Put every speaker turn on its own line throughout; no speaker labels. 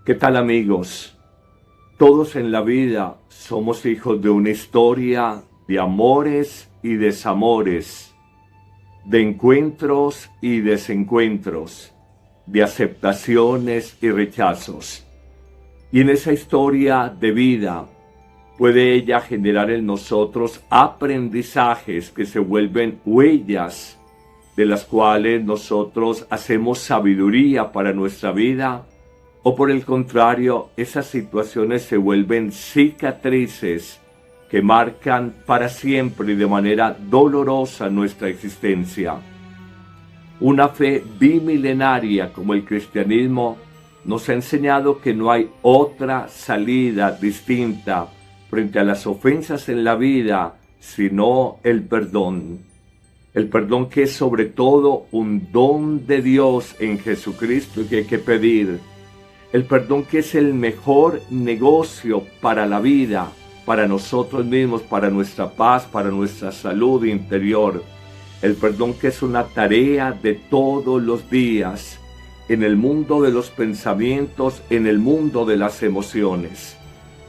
¿Qué tal, amigos? Todos en la vida somos hijos de una historia de amores y desamores, de encuentros y desencuentros, de aceptaciones y rechazos. Y en esa historia de vida puede ella generar en nosotros aprendizajes que se vuelven huellas, de las cuales nosotros hacemos sabiduría para nuestra vida. O por el contrario, esas situaciones se vuelven cicatrices que marcan para siempre y de manera dolorosa nuestra existencia. Una fe bimilenaria como el cristianismo nos ha enseñado que no hay otra salida distinta frente a las ofensas en la vida, sino el perdón. El perdón que es sobre todo un don de Dios en Jesucristo y que hay que pedir. El perdón que es el mejor negocio para la vida, para nosotros mismos, para nuestra paz, para nuestra salud interior. El perdón que es una tarea de todos los días, en el mundo de los pensamientos, en el mundo de las emociones.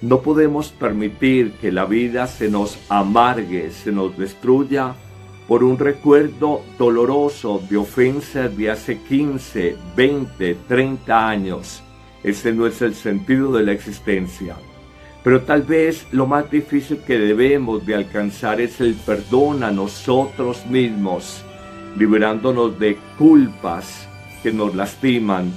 No podemos permitir que la vida se nos amargue, se nos destruya por un recuerdo doloroso de ofensas de hace 15, 20, 30 años. Ese no es el sentido de la existencia. Pero tal vez lo más difícil que debemos de alcanzar es el perdón a nosotros mismos, liberándonos de culpas que nos lastiman,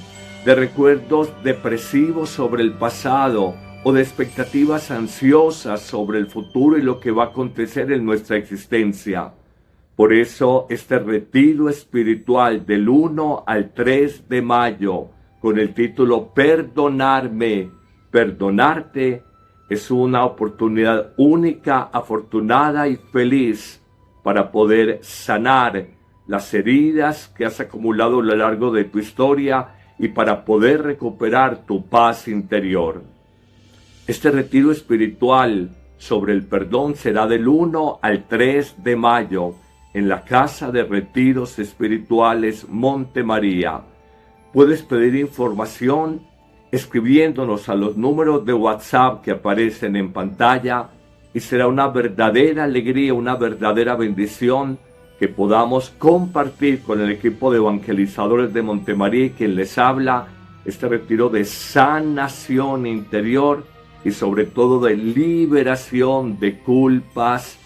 de recuerdos depresivos sobre el pasado o de expectativas ansiosas sobre el futuro y lo que va a acontecer en nuestra existencia. Por eso este retiro espiritual del 1 al 3 de mayo, con el título Perdonarme, Perdonarte, es una oportunidad única, afortunada y feliz para poder sanar las heridas que has acumulado a lo largo de tu historia y para poder recuperar tu paz interior. Este retiro espiritual sobre el perdón será del 1 al 3 de mayo en la Casa de Retiros Espirituales Monte María. Puedes pedir información escribiéndonos a los números de WhatsApp que aparecen en pantalla y será una verdadera alegría, una verdadera bendición que podamos compartir con el equipo de evangelizadores de Montemaría y quien les habla este retiro de sanación interior y sobre todo de liberación de culpas,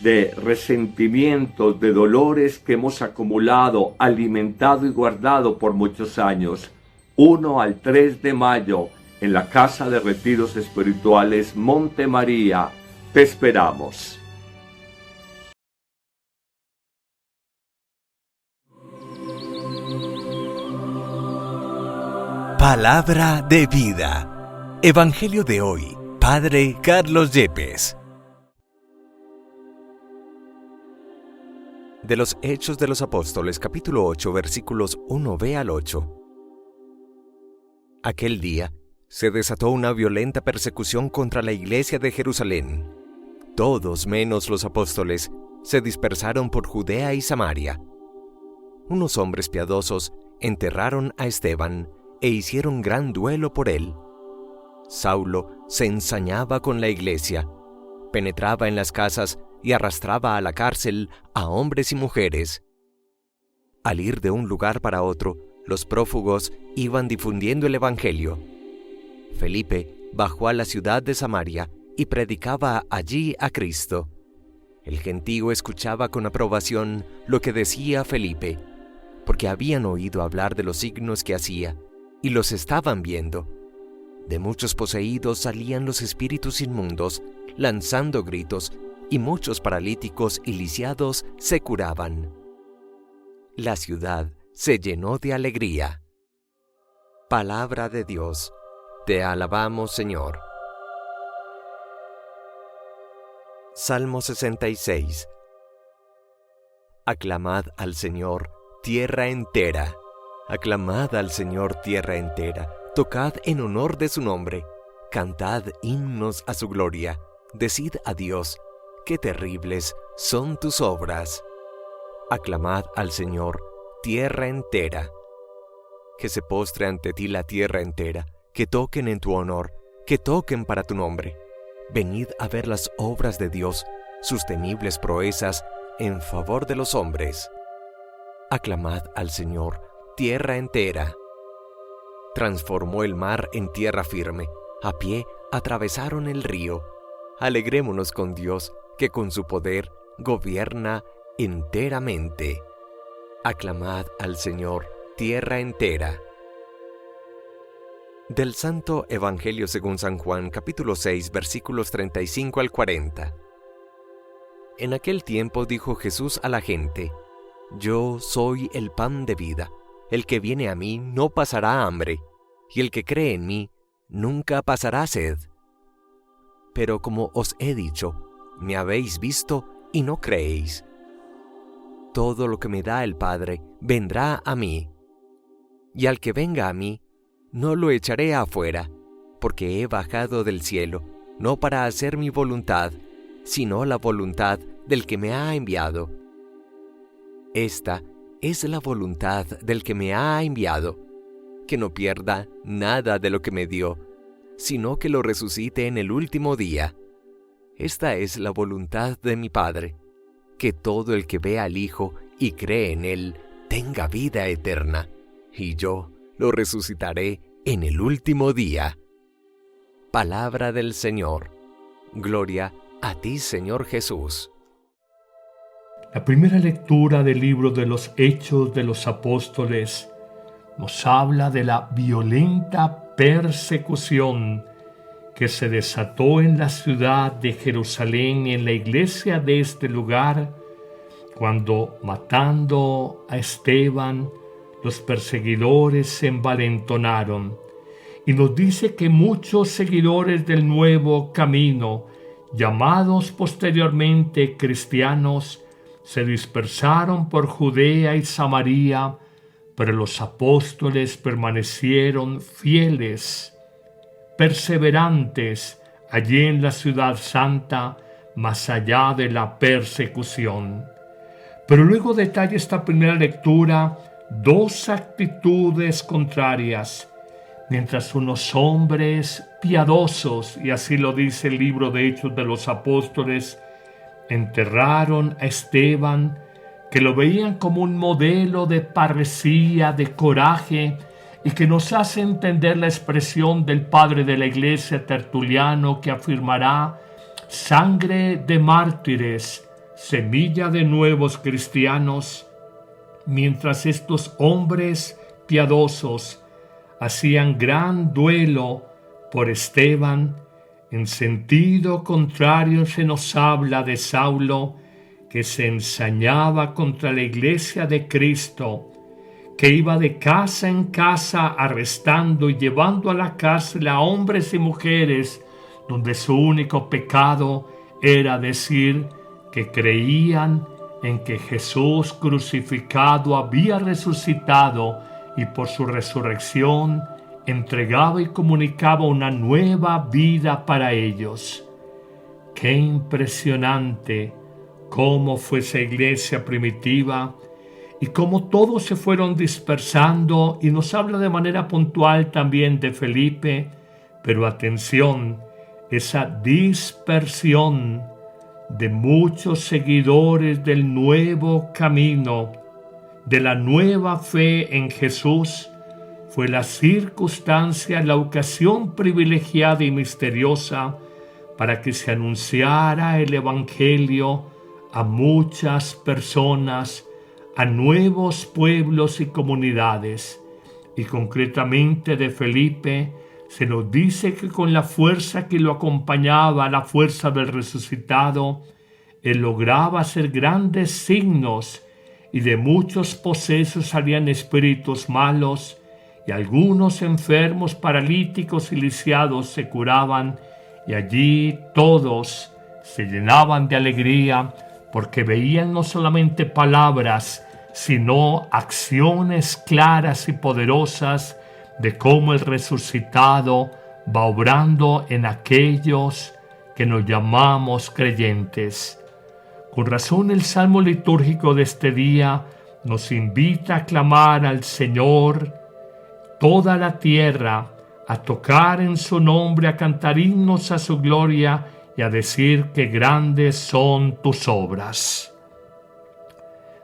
de resentimientos, de dolores que hemos acumulado, alimentado y guardado por muchos años. 1 al 3 de mayo en la Casa de Retiros Espirituales Monte María. Te esperamos.
Palabra de vida. Evangelio de hoy. Padre Carlos Yepes. De los Hechos de los Apóstoles, capítulo 8, versículos 1b al 8. Aquel día se desató una violenta persecución contra la iglesia de Jerusalén. Todos menos los apóstoles se dispersaron por Judea y Samaria. Unos hombres piadosos enterraron a Esteban e hicieron gran duelo por él. Saulo se ensañaba con la iglesia, penetraba en las casas y arrastraba a la cárcel a hombres y mujeres. Al ir de un lugar para otro, los prófugos iban difundiendo el evangelio. Felipe bajó a la ciudad de Samaria y predicaba allí a Cristo. El gentío escuchaba con aprobación lo que decía Felipe, porque habían oído hablar de los signos que hacía y los estaban viendo. De muchos poseídos salían los espíritus inmundos, lanzando gritos, y muchos paralíticos y lisiados se curaban. La ciudad se llenó de alegría. Palabra de Dios. Te alabamos, Señor. Salmo 66. Aclamad al Señor, tierra entera. Aclamad al Señor, tierra entera. Tocad en honor de su nombre. Cantad himnos a su gloria. Decid a Dios, qué terribles son tus obras. Aclamad al Señor, tierra entera. Que se postre ante ti la tierra entera, que toquen en tu honor, que toquen para tu nombre. Venid a ver las obras de Dios, sus temibles proezas en favor de los hombres. Aclamad al Señor, tierra entera. Transformó el mar en tierra firme, a pie atravesaron el río. Alegrémonos con Dios, que con su poder gobierna enteramente. Aclamad al Señor, tierra entera. Del Santo Evangelio según San Juan, capítulo 6, versículos 35 al 40. En aquel tiempo dijo Jesús a la gente: Yo soy el pan de vida. El que viene a mí no pasará hambre, y el que cree en mí nunca pasará sed. Pero como os he dicho, me habéis visto y no creéis. Todo lo que me da el Padre vendrá a mí, y al que venga a mí, no lo echaré afuera, porque he bajado del cielo, no para hacer mi voluntad, sino la voluntad del que me ha enviado. Esta es la voluntad del que me ha enviado, que no pierda nada de lo que me dio, sino que lo resucite en el último día. Esta es la voluntad de mi Padre, que todo el que ve al Hijo y cree en Él tenga vida eterna, y yo lo resucitaré en el último día. Palabra del Señor. Gloria a ti, Señor Jesús.
La primera lectura del libro de los Hechos de los Apóstoles nos habla de la violenta persecución que se desató en la ciudad de Jerusalén, en la iglesia de este lugar, cuando, matando a Esteban, los perseguidores se envalentonaron. Y nos dice que muchos seguidores del Nuevo Camino, llamados posteriormente cristianos, se dispersaron por Judea y Samaria, pero los apóstoles permanecieron fieles, perseverantes allí en la ciudad santa, más allá de la persecución. Pero luego detalla esta primera lectura dos actitudes contrarias. Mientras unos hombres piadosos, y así lo dice el libro de Hechos de los Apóstoles, enterraron a Esteban, que lo veían como un modelo de parresía, de coraje, y que nos hace entender la expresión del padre de la iglesia, Tertuliano, que afirmará: sangre de mártires, semilla de nuevos cristianos. Mientras estos hombres piadosos hacían gran duelo por Esteban, en sentido contrario se nos habla de Saulo, que se ensañaba contra la iglesia de Cristo, que iba de casa en casa arrestando y llevando a la cárcel a hombres y mujeres, donde su único pecado era decir que creían en que Jesús crucificado había resucitado, y por su resurrección entregaba y comunicaba una nueva vida para ellos. Qué impresionante cómo fue esa iglesia primitiva y cómo todos se fueron dispersando, y nos habla de manera puntual también de Felipe. Pero atención, esa dispersión de muchos seguidores del nuevo camino, de la nueva fe en Jesús, fue la circunstancia, la ocasión privilegiada y misteriosa para que se anunciara el Evangelio a muchas personas, a nuevos pueblos y comunidades. Y concretamente de Felipe se nos dice que con la fuerza que lo acompañaba, la fuerza del resucitado, él lograba hacer grandes signos, y de muchos posesos salían espíritus malos, y algunos enfermos, paralíticos y lisiados se curaban, y allí todos se llenaban de alegría, porque veían no solamente palabras, sino acciones claras y poderosas de cómo el resucitado va obrando en aquellos que nos llamamos creyentes. Con razón, el salmo litúrgico de este día nos invita a clamar al Señor: toda la tierra a tocar en su nombre, a cantar himnos a su gloria y a decir que grandes son tus obras.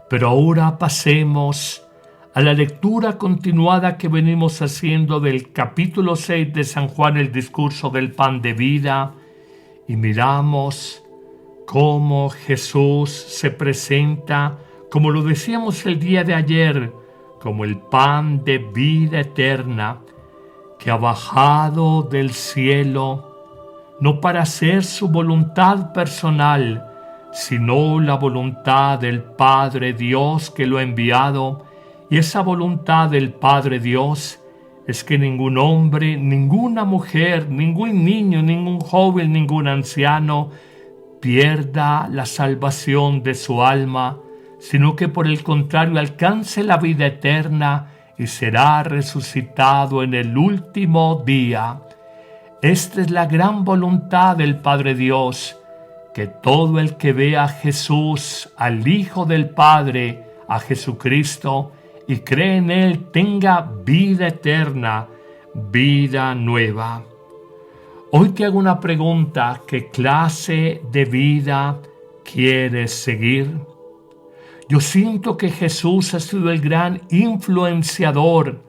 Pero ahora pasemos a la lectura continuada que venimos haciendo del capítulo 6 de San Juan, el discurso del pan de vida, y miramos cómo Jesús se presenta, como lo decíamos el día de ayer, como el pan de vida eterna, que ha bajado del cielo, no para hacer su voluntad personal, sino la voluntad del Padre Dios que lo ha enviado. Y esa voluntad del Padre Dios es que ningún hombre, ninguna mujer, ningún niño, ningún joven, ningún anciano pierda la salvación de su alma, sino que por el contrario alcance la vida eterna y será resucitado en el último día. Esta es la gran voluntad del Padre Dios, que todo el que vea a Jesús, al Hijo del Padre, a Jesucristo, y cree en Él, tenga vida eterna, vida nueva. Hoy te hago una pregunta: ¿qué clase de vida quieres seguir? Yo siento que Jesús ha sido el gran influenciador,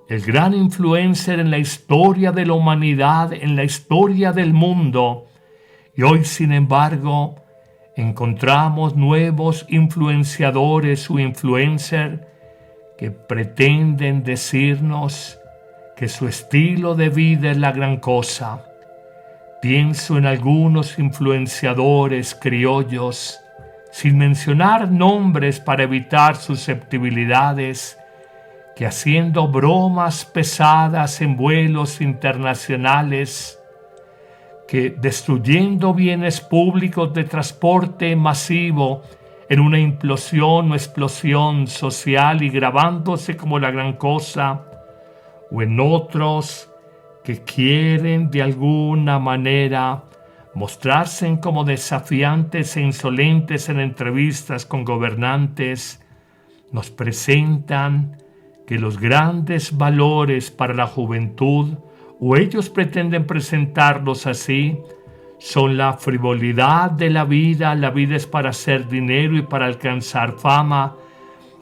el gran influencer en la historia de la humanidad, en la historia del mundo. Y hoy, sin embargo, encontramos nuevos influenciadores o influencers que pretenden decirnos que su estilo de vida es la gran cosa. Pienso en algunos influenciadores criollos, sin mencionar nombres para evitar susceptibilidades, que haciendo bromas pesadas en vuelos internacionales, que destruyendo bienes públicos de transporte masivo en una implosión o explosión social y grabándose como la gran cosa, o en otros que quieren de alguna manera mostrarse como desafiantes e insolentes en entrevistas con gobernantes, nos presentan que los grandes valores para la juventud, o ellos pretenden presentarlos así, son la frivolidad de la vida es para hacer dinero y para alcanzar fama,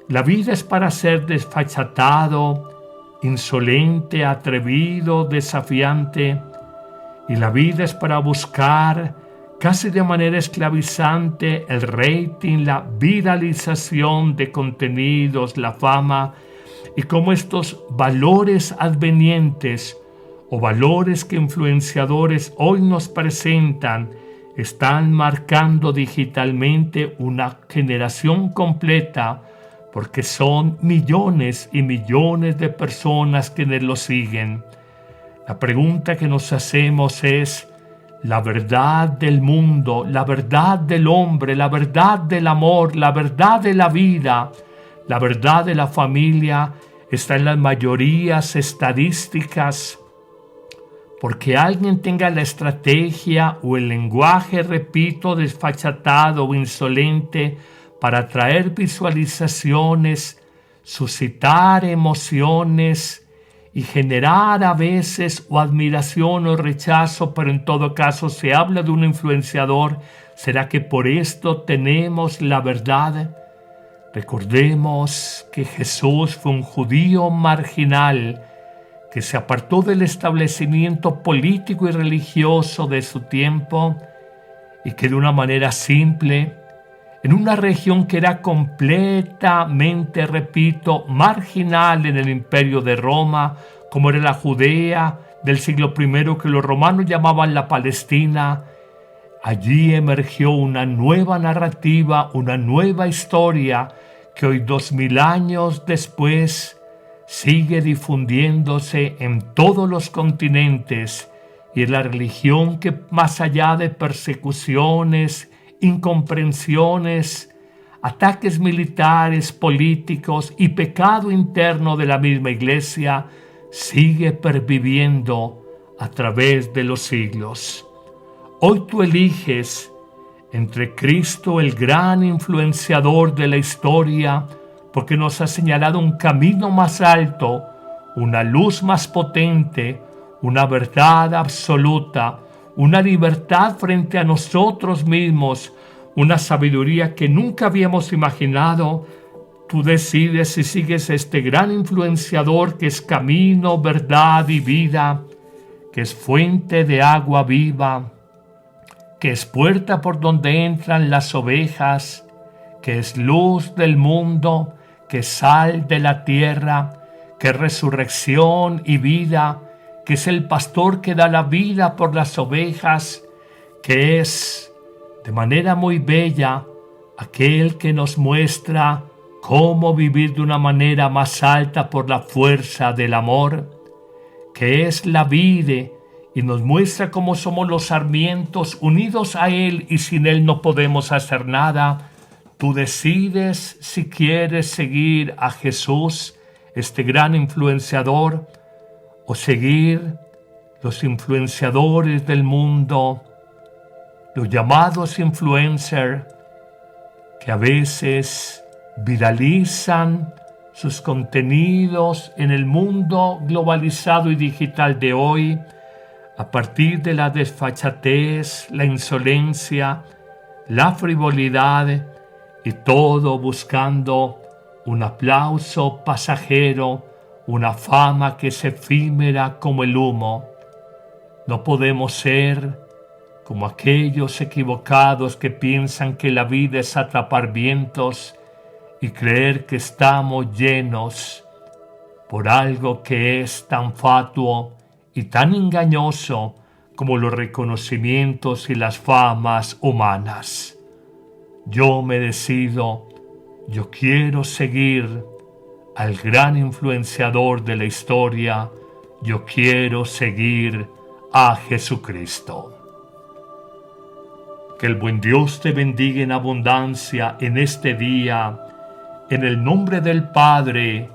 la vida es para ser desfachatado, insolente, atrevido, desafiante, y la vida es para buscar casi de manera esclavizante el rating, la viralización de contenidos, la fama, y cómo estos valores advenientes o valores que influenciadores hoy nos presentan están marcando digitalmente una generación completa, porque son millones y millones de personas quienes lo siguen. La pregunta que nos hacemos es: la verdad del mundo, la verdad del hombre, la verdad del amor, la verdad de la vida, la verdad de la familia está en las mayorías estadísticas, porque alguien tenga la estrategia o el lenguaje, repito, desfachatado o insolente para atraer visualizaciones, suscitar emociones y generar a veces o admiración o rechazo, pero en todo caso se habla de un influenciador. ¿Será que por esto tenemos la verdad? Recordemos que Jesús fue un judío marginal que se apartó del establecimiento político y religioso de su tiempo y que de una manera simple, en una región que era completamente, repito, marginal en el imperio de Roma, como era la Judea del siglo I, que los romanos llamaban la Palestina, allí emergió una nueva narrativa, una nueva historia que hoy, 2000 años después, sigue difundiéndose en todos los continentes, y es la religión que, más allá de persecuciones, incomprensiones, ataques militares, políticos y pecado interno de la misma Iglesia, sigue perviviendo a través de los siglos. Hoy tú eliges entre Cristo, el gran influenciador de la historia, porque nos ha señalado un camino más alto, una luz más potente, una verdad absoluta, una libertad frente a nosotros mismos, una sabiduría que nunca habíamos imaginado. Tú decides si sigues este gran influenciador que es camino, verdad y vida, que es fuente de agua viva, que es puerta por donde entran las ovejas, que es luz del mundo, que es sal de la tierra, que es resurrección y vida, que es el pastor que da la vida por las ovejas, que es, de manera muy bella, aquel que nos muestra cómo vivir de una manera más alta por la fuerza del amor, que es la vid y nos muestra cómo somos los sarmientos unidos a Él y sin Él no podemos hacer nada. Tú decides si quieres seguir a Jesús, este gran influenciador, o seguir los influenciadores del mundo, los llamados influencers, que a veces viralizan sus contenidos en el mundo globalizado y digital de hoy, a partir de la desfachatez, la insolencia, la frivolidad y todo buscando un aplauso pasajero, una fama que es efímera como el humo. No podemos ser como aquellos equivocados que piensan que la vida es atrapar vientos y creer que estamos llenos por algo que es tan fatuo y tan engañoso como los reconocimientos y las famas humanas. Yo me decido, yo quiero seguir al gran influenciador de la historia, yo quiero seguir a Jesucristo. Que el buen Dios te bendiga en abundancia en este día, en el nombre del Padre,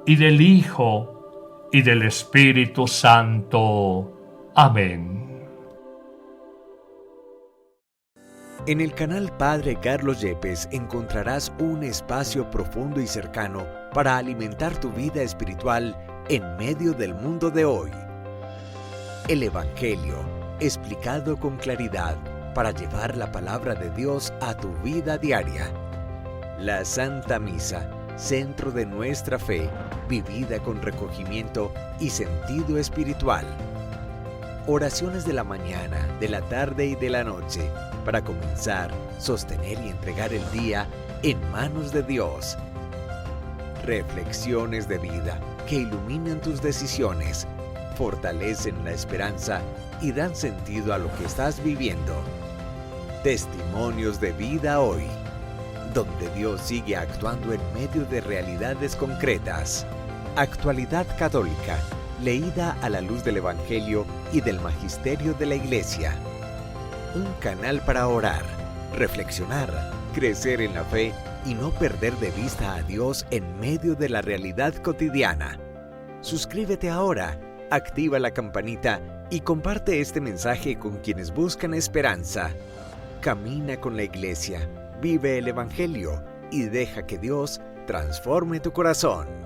y del Hijo, y del Espíritu Santo. Amén.
En el canal Padre Carlos Yepes encontrarás un espacio profundo y cercano para alimentar tu vida espiritual en medio del mundo de hoy. El Evangelio, explicado con claridad para llevar la palabra de Dios a tu vida diaria. La Santa Misa, centro de nuestra fe, vivida con recogimiento y sentido espiritual. Oraciones de la mañana, de la tarde y de la noche, para comenzar, sostener y entregar el día en manos de Dios. Reflexiones de vida que iluminan tus decisiones, fortalecen la esperanza y dan sentido a lo que estás viviendo. Testimonios de vida hoy, donde Dios sigue actuando en medio de realidades concretas. Actualidad católica, leída a la luz del Evangelio y del Magisterio de la Iglesia. Un canal para orar, reflexionar, crecer en la fe y no perder de vista a Dios en medio de la realidad cotidiana. Suscríbete ahora, activa la campanita y comparte este mensaje con quienes buscan esperanza. Camina con la Iglesia, vive el Evangelio y deja que Dios transforme tu corazón.